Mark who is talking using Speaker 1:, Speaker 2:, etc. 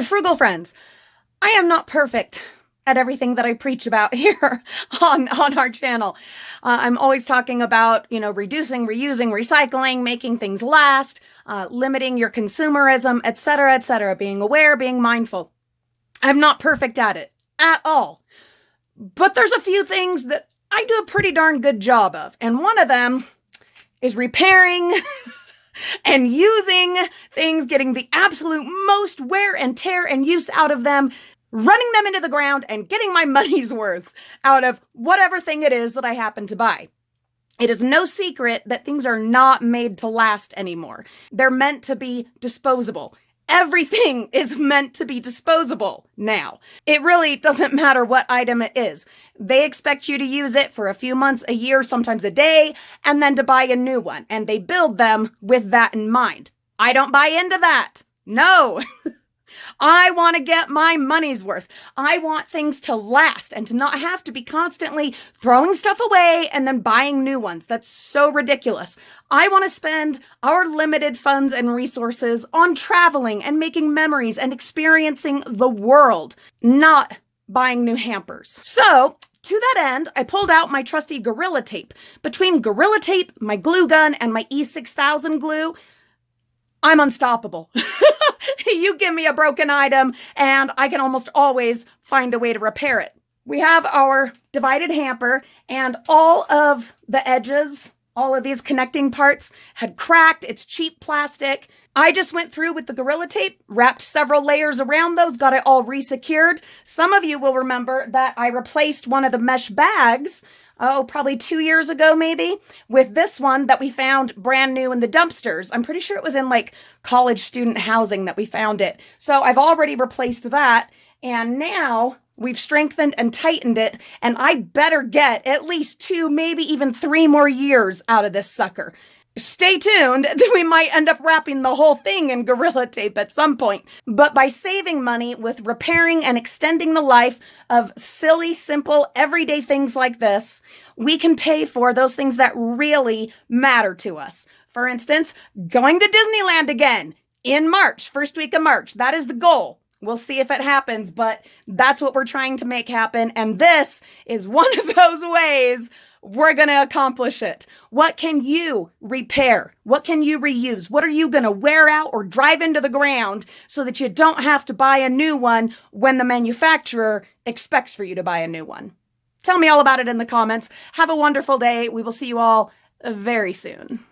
Speaker 1: Frugal friends, I am not perfect at everything that I preach about here on our channel. I'm always talking about, reducing, reusing, recycling, making things last, limiting your consumerism, etc., being aware, being mindful. I'm not perfect at it at all. But there's a few things that I do a pretty darn good job of. And one of them is repairing and using things, getting the absolute most wear and tear and use out of them, running them into the ground and getting my money's worth out of whatever thing it is that I happen to buy. It is no secret that things are not made to last anymore. They're meant to be disposable. Everything is meant to be disposable now. It really doesn't matter what item it is. They expect you to use it for a few months, a year, sometimes a day, and then to buy a new one. And they build them with that in mind. I don't buy into that. No. I want to get my money's worth. I want things to last and to not have to be constantly throwing stuff away and then buying new ones. That's so ridiculous. I want to spend our limited funds and resources on traveling and making memories and experiencing the world, not buying new hampers. So, to that end, I pulled out my trusty Gorilla Tape. Between Gorilla Tape, my glue gun, and my E6000 glue, I'm unstoppable. You give me a broken item and I can almost always find a way to repair it. We have our divided hamper and all of the edges, all of these connecting parts had cracked. It's cheap plastic. I just went through with the Gorilla Tape, wrapped several layers around those, got it all resecured. Some of you will remember that I replaced one of the mesh bags probably 2 years ago, maybe, with this one that we found brand new in the dumpsters. I'm pretty sure it was in college student housing that we found it. So I've already replaced that. And now we've strengthened and tightened it. And I better get at least 2, maybe even 3 more years out of this sucker. Stay tuned, we might end up wrapping the whole thing in Gorilla Tape at some point. But by saving money with repairing and extending the life of silly, simple, everyday things like this, we can pay for those things that really matter to us. For instance, going to Disneyland again in March, first week of March. That is the goal. We'll see if it happens, but that's what we're trying to make happen. And this is one of those ways we're going to accomplish it. What can you repair? What can you reuse? What are you going to wear out or drive into the ground so that you don't have to buy a new one when the manufacturer expects for you to buy a new one? Tell me all about it in the comments. Have a wonderful day. We will see you all very soon.